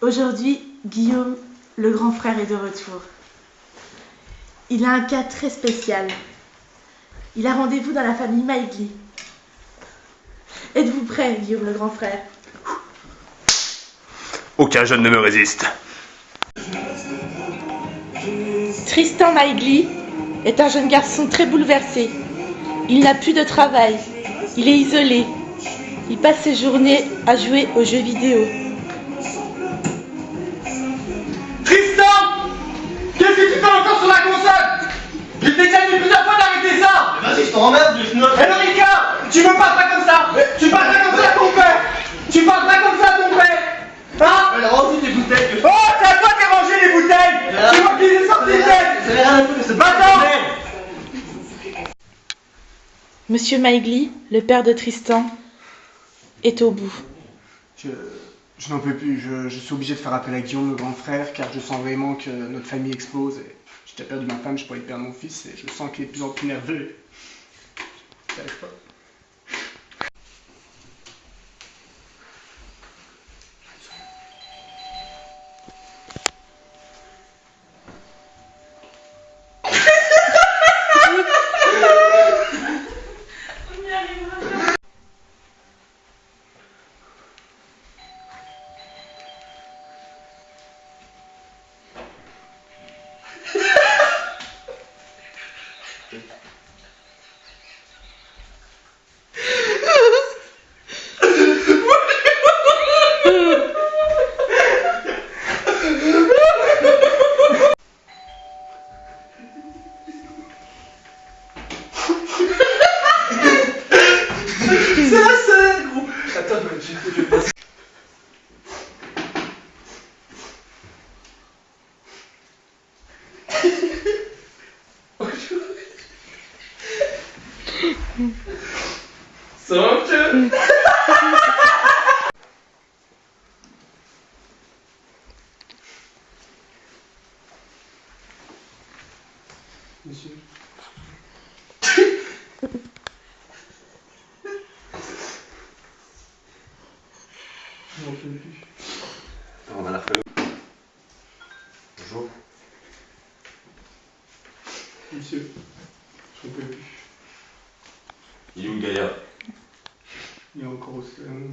Aujourd'hui, Guillaume, le grand frère, est de retour. Il a un cas très spécial. Il a rendez-vous dans la famille Maïgli. Êtes-vous prêt, Guillaume, le grand frère? Aucun jeune ne me résiste. Tristan Maïgli est un jeune garçon très bouleversé. Il n'a plus de travail. Il est isolé. Il passe ses journées à jouer aux jeux vidéo. Tristan! Qu'est-ce que tu fais encore sur la console? Je t'ai déjà dit plusieurs fois d'arrêter ça! Vas-y, je t'emmerde, je note. Hé Lorica! Tu me parles pas comme ça! Tu parles pas comme ça à ton père! Tu parles pas comme ça à ton père! Hein? Elle range tes bouteilles. Oh, c'est à toi de ranger les bouteilles! C'est moi qui les ai sorties les têtes! Ça n'a rien à foutre de cette Va-t'en! Monsieur Maïgli, le père de Tristan, est au bout. Je n'en peux plus, je suis obligé de faire appel à Guillaume, le grand frère, car je sens vraiment que notre famille explose. J'ai déjà perdu ma femme, je pourrais perdre mon fils, et je sens qu'il est de plus en plus nerveux. J'arrive pas. C'est la scène, gros! Attends, je vais passer. Ça va, monsieur? Monsieur. Je n'en peux plus. On a la flemme. Bonjour. Monsieur, je n'en peux plus. Il est où le gaillard? Il est encore au salon.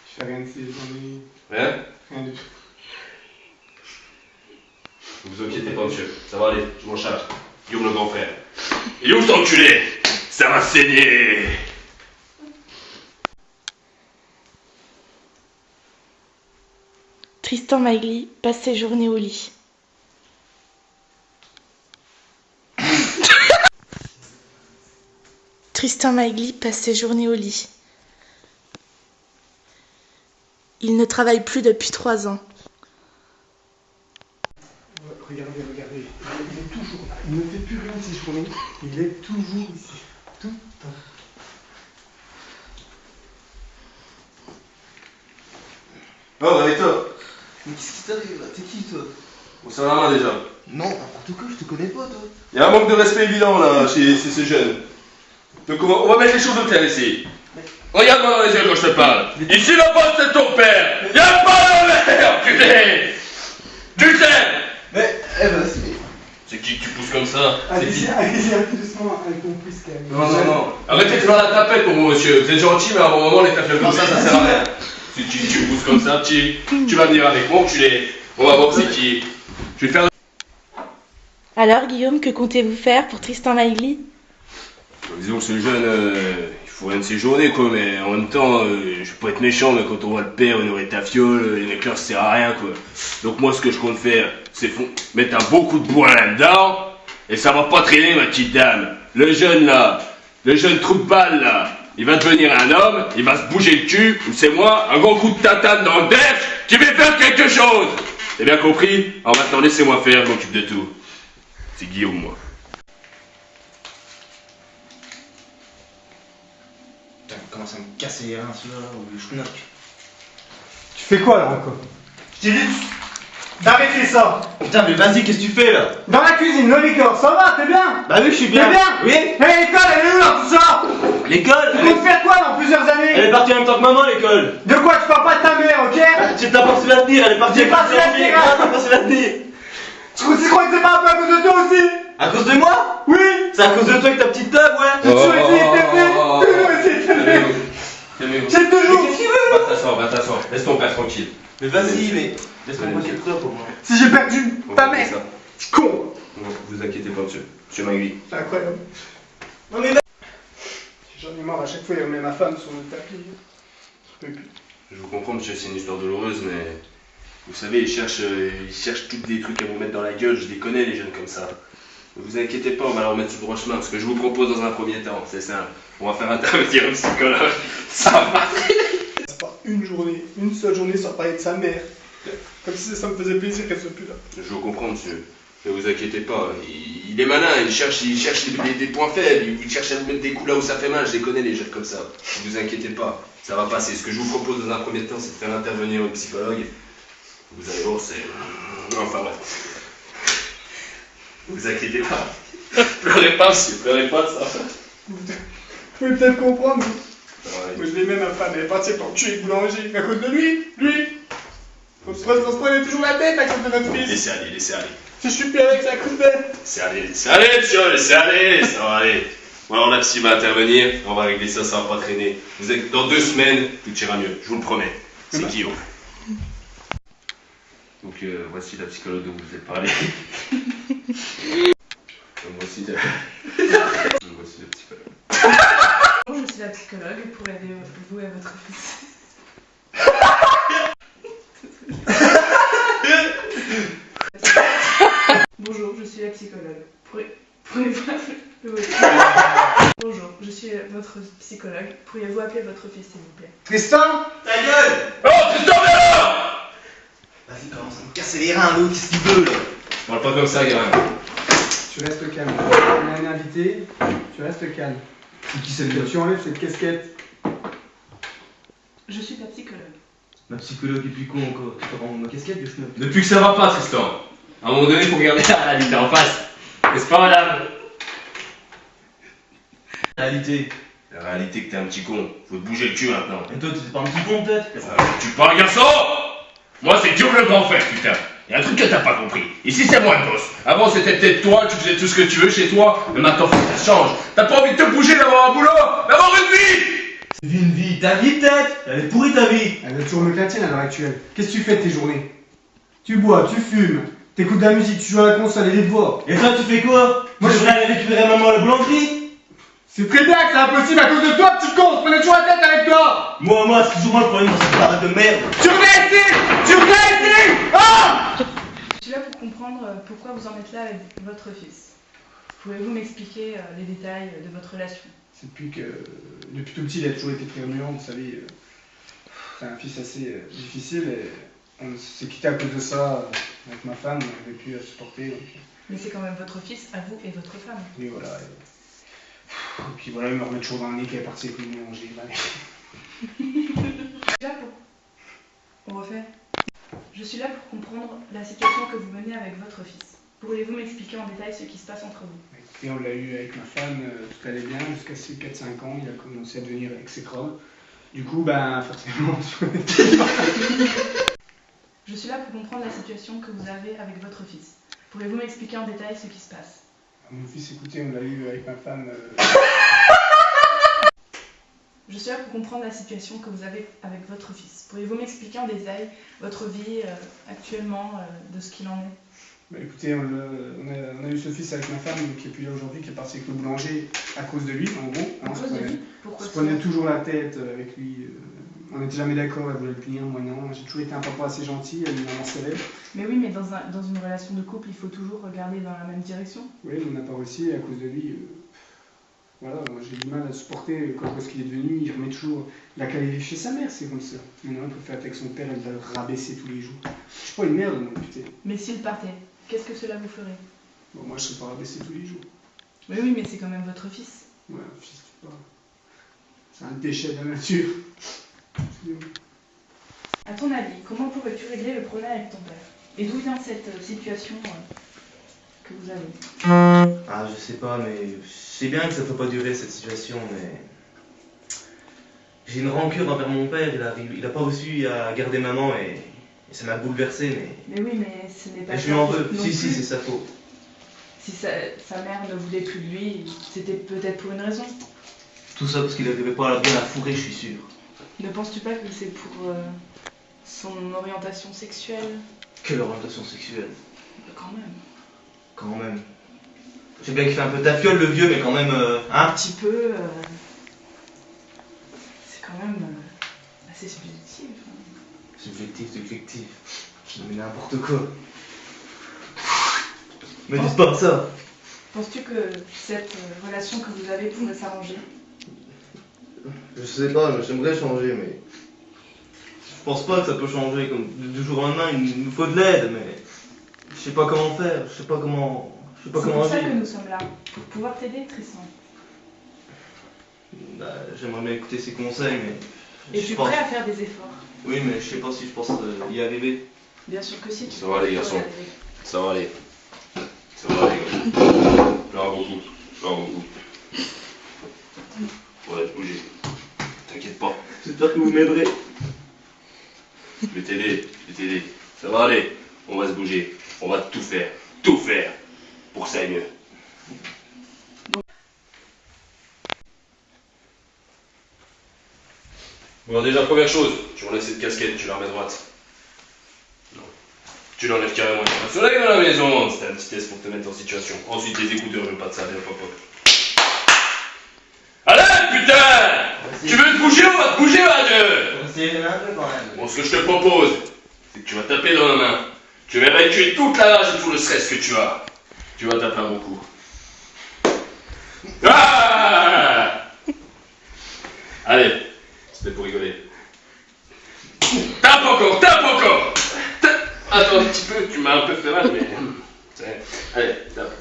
Je fais rien de ces journées. Rien? Rien du tout. Ne vous inquiétez pas, monsieur. Ça va aller, je m'en charge. Guillaume le grand frère. Il est où cet enculé? Ça va saigner! Tristan Maïgli passe ses journées au lit. Tristan Maïgli passe ses journées au lit. Il ne travaille plus depuis 3 ans. Regardez. Il est toujours là. Il ne fait plus rien de ces journées. Il est toujours ici. Tout le temps. Oh, réveille-toi. Mais qu'est-ce qui t'arrive là? T'es qui toi? On se la main déjà. Non, n'importe quoi, je te connais pas toi. Il y a un manque de respect évident là chez ces jeunes. Donc on va mettre les choses au clair ici. Regarde-moi dans les yeux quand je te parle. Ici le boss c'est ton père. Y'a pas de mère, enculé. Tu sais. Mais, vas-y. C'est qui que tu pousses comme ça? C'est qui? Allez-y, un peu doucement avec mon pouce quand même. Non. Arrêtez de faire la tapette pour moi, monsieur. Vous êtes gentil, mais à un bon moment, les tapes comme ça sert à rien. Si tu me pousses comme ça, tu vas venir avec moi, enculé. On va voir c'est qui. Je vais te faire. Alors, Guillaume, que comptez-vous faire pour Tristan Maïgli? Disons que ce jeune, il faut rien de ses journées quoi, mais en même temps, je vais pas être méchant, mais quand on voit le père honorer ta fiole, les mecs là ça sert à rien quoi. Donc moi ce que je compte faire, c'est mettre un beau coup de bois là-dedans, et ça va pas traîner ma petite dame. Le jeune là, le jeune trou de balle là, il va devenir un homme, il va se bouger le cul, ou c'est moi, un gros coup de tatane dans le def, qui va faire quelque chose. T'as bien compris? Alors maintenant laissez-moi faire, je m'occupe de tout. C'est Guillaume moi. Putain, il commence à me casser les reins celui-là, ou je knock. Tu fais quoi là encore? Je t'ai dit, d'arrêter ça. Putain, mais vas-y, qu'est-ce que tu fais là? Dans la cuisine, le liqueur, ça va, t'es bien? Bah oui, je suis T'es bien. bien? Oui. Hé, l'école, elle est où là, tout ça? L'école Tu comptes faire quoi dans plusieurs elle années? est partie en même temps que maman, l'école. De quoi tu parles pas de ta mère, ok? Tu t'as pas su la tenir, elle est partie J'ai pas su la tenir, hein. t'as pas su la tenir. Tu crois que c'est pas un peu à cause de toi aussi? À cause de moi? Oui. C'est à cause de toi avec ta petite tub, ouais. J'ai toujours essayé de t'aider. Toujours essayé de t'aider. Calmez-vous. J'ai toujours. Mais qu'est-ce qu'il veut? Va t'asseoir. Laisse ton père tranquille. Mais vas-y, mais laisse-moi passer le top au moins. Si j'ai perdu On ta va faire mère. ça. Con. Non, vous inquiétez pas, monsieur. Monsieur Magui. C'est incroyable. Non mais J'en ai marre, à chaque fois il remet ma femme sur le tapis. Je peux plus. Je vous comprends, monsieur, c'est une histoire douloureuse, mais vous savez, ils cherchent tous des trucs à vous mettre dans la gueule. Je les connais, les jeunes comme ça. Ne vous inquiétez pas, on va leur remettre sur le droit chemin. Ce que je vous propose dans un premier temps, c'est simple. On va faire intervenir un psychologue. Ça va. C'est pas une seule journée sans parler de sa mère. Comme si ça me faisait plaisir qu'elle soit plus là. Je vous comprends, monsieur. Ne vous inquiétez pas. Il est malin, il cherche des points faibles. Il cherche à vous mettre des coups là où ça fait mal. Je les connais, les jeunes comme ça. Ne vous inquiétez pas. Ça va passer. Ce que je vous propose dans un premier temps, c'est de faire intervenir un psychologue. Vous allez voir, c'est. Enfin bref. Ne vous inquiétez pas. Pleurez pas, monsieur. Pleurez pas, ça va. Vous pouvez peut-être comprendre. Ça va aller. Moi je l'aimais ma femme, elle est partie pour tuer le boulanger. À cause de lui. On se prenait toujours la tête à cause de notre fils. Laissez aller, laissez aller. Si je suis plus avec, c'est à cause d'elle. Laissez aller, monsieur, laissez aller. Ça va aller. Bon, alors la psy va intervenir. On va régler ça, ça va pas traîner. Dans 2 semaines, tout ira mieux. Je vous le promets. C'est Guillaume. Donc voici la psychologue dont vous êtes parlé. Voici le psychologue. Bonjour, je suis la psychologue pour aider vous et votre fils. Bonjour, je suis la psychologue. Pourriez-vous appeler Bonjour, je suis votre psychologue. Pourriez-vous appeler votre fils, s'il vous plaît? Tristan. ta gueule! Oh, Tristan, viens là! Vas-y, commence à me casser les reins, l'autre, qu'est-ce qu'il veut là? Parle pas comme ça, gamin. Tu restes calme. On a un invité, tu restes calme. C'est qui celle-là? Tu enlèves cette casquette. Je suis la psychologue. Ma psychologue est plus con encore. Tu peux rendre ma casquette de schnock? Depuis que ça va pas, Tristan. À un moment donné, faut regarder la réalité en face. N'est-ce pas, madame? Réalité. La réalité que t'es un petit con. Faut te bouger le cul maintenant. Et toi, t'es pas un petit con peut-être? Tu parles, garçon? Moi, c'est Guillaume le grand frère, putain. Y a un truc que t'as pas compris. Ici, c'est moi le boss. Avant, c'était peut-être toi, tu faisais tout ce que tu veux chez toi. Mais maintenant, faut que ça change. T'as pas envie de te bouger, d'avoir un boulot, d'avoir une vie? Vis une vie, ta vie peut-être? Elle est pourrie ta vie! Elle va toujours mieux que la tienne à l'heure actuelle. Qu'est-ce que tu fais de tes journées? Tu bois, tu fumes, t'écoutes de la musique, tu joues à la console et les devoirs. Et toi, tu fais quoi? Moi, je voudrais aller récupérer maman à la boulangerie! C'est très bien que c'est impossible à cause de toi, petit con. On se prenait toujours la tête avec toi. Moi, c'est toujours moi le problème dans cette parade de merde! Tu reviens ici. Ah. Je suis là pour comprendre pourquoi vous en êtes là avec votre fils. Pouvez-vous m'expliquer les détails de votre relation? C'est depuis tout petit, il a toujours été très remuant, vous savez. C'est un fils assez difficile et on s'est quitté à cause de ça avec ma femme, on n'avait plus à supporter. Donc, Mais c'est quand même votre fils, à vous et votre femme. et voilà. Et puis voilà, il me remet toujours dans le nez qu'il est parti avec le boulanger. Là pour... On refait. Je suis là pour comprendre la situation que vous menez avec votre fils. Pourriez-vous m'expliquer en détail ce qui se passe entre vous? Et on l'a eu avec ma femme, tout allait bien, jusqu'à ses 4-5 ans, il a commencé à devenir exécrable. Du coup, ben forcément, Je suis là pour comprendre la situation que vous avez avec votre fils. Pourriez-vous m'expliquer en détail ce qui se passe? mon fils, écoutez, on l'a eu avec ma femme. Je suis là pour comprendre la situation que vous avez avec votre fils. Pourriez-vous m'expliquer en détail votre vie actuellement, de ce qu'il en est? Bah écoutez, on a eu ce fils avec ma femme qui est plus là aujourd'hui, qui est parti avec le boulanger à cause de lui, en gros. À cause de lui? Pourquoi On se cela? prenait toujours la tête avec lui. On n'était jamais d'accord, elle voulait le punir, moi non. J'ai toujours été un papa assez gentil, elle une maman sévère. Mais oui, mais dans une relation de couple, il faut toujours regarder dans la même direction. Oui, mais on n'a pas réussi, à cause de lui. Voilà, moi j'ai du mal à supporter quand ce qu'il est devenu. Il remet toujours. Il a qu'à aller vivre chez sa mère, c'est comme ça. Maintenant, il peut faire avec son père, elle va le rabaisser tous les jours. Je suis pas une merde, non, putain. Mais s'il partait, qu'est-ce que cela vous ferait? Bon, moi je serais pas rabaissé tous les jours. Mais oui, mais c'est quand même votre fils. Ouais, fils, c'est pas. C'est un déchet de la nature. À ton avis, comment pourrais-tu régler le problème avec ton père? Et d'où vient cette situation que vous avez? Ah, je sais pas, mais je sais bien que ça peut pas durer cette situation, mais. J'ai une rancœur envers mon père, il a pas réussi à garder maman et ça m'a bouleversé, mais. Mais oui, mais ce n'est pas Et sa je lui en faute veux. non Si, plus. si, c'est sa faute. Si sa mère ne voulait plus de lui, c'était peut-être pour une raison. Tout ça parce qu'il n'arrivait pas à bien la fourrer, je suis sûr. Ne penses-tu pas que c'est pour son orientation sexuelle? Quelle orientation sexuelle. Quand même. Quand même. Je sais bien qu'il fait un peu tafiole le vieux, mais quand même. Hein. Un petit peu. C'est quand même assez subjectif. Subjectif, subjectif. Mais n'importe quoi. Me dites pas ça. Penses-tu que cette relation que vous avez pourrait s'arranger? Je sais pas, mais j'aimerais changer, mais. Je pense pas que ça peut changer. Comme du jour au lendemain, il nous faut de l'aide, mais. Je sais pas comment faire, je sais pas comment. Je sais pas C'est comment pour ça agir. que nous sommes là, pour pouvoir t'aider, Tristan. Bah, j'aimerais bien écouter ses conseils, mais. Es-tu prêt à faire des efforts? Oui, mais je sais pas si je pense y arriver. Bien sûr que si. Tu Ça va, les peux y garçons. arriver. Ça va aller. Ça va aller, gars. Pleure beaucoup. Pleure beaucoup. Ouais, bouger. T'inquiète pas. J'espère que vous m'aiderez. Je vais t'aider. Je vais t'aider. Ça va aller. On va se bouger. On va tout faire. Tout faire. Pour que ça aille mieux. Bon, déjà, première chose, tu enlèves cette casquette, tu la remets droite. Non. Tu l'enlèves carrément, il n'y a pas de soleil dans la maison. C'était un petit test pour te mettre en situation. Ensuite, les écouteurs, je veux pas de ça, viens, pop, pop. Allez, putain! Merci. Tu veux te bouger, on va te bouger, va, Dieu! On va serrer un peu quand même. Bon, ce que je te propose, c'est que tu vas taper dans la main. Tu vas évacuer toute la rage et tout le stress que tu as. Tu vas taper un bon coup. Ah! Allez, c'était pour rigoler. Tape encore, tape encore! Attends un petit peu, tu m'as un peu fait mal, mais. Allez, tape.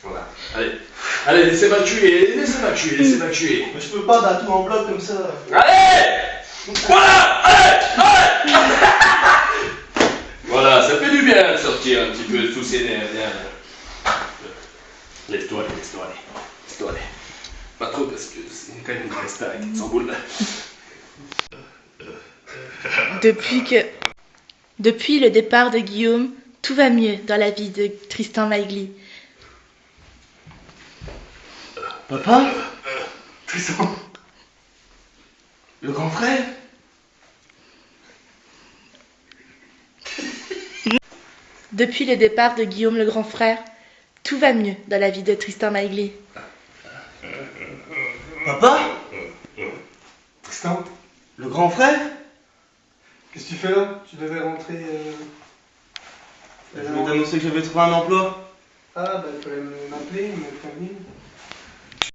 Voilà, allez. Allez, laissez évacuer, laissez évacuer, laissez évacuer. Mais je peux pas d'un tout en bloc comme ça. Allez! Voilà! Allez! Allez! Voilà, ça fait du bien de sortir un petit peu de tous ces nerfs. Viens. Laisse-toi aller, laisse-toi aller. Laisse-toi aller. Pas trop parce que c'est quand même une vraie star avec 400 boules là. Depuis le départ de Guillaume, tout va mieux dans la vie de Tristan Maigli. Papa? Tristan? Le grand frère? Depuis le départ de Guillaume le grand frère, tout va mieux dans la vie de Tristan Maigli. Papa? Tristan, Le grand frère? qu'est-ce que tu fais là? Tu devais rentrer. Je vais t'annoncer que je vais trouver un emploi. Ah, bah il fallait m'appeler, me prévenir.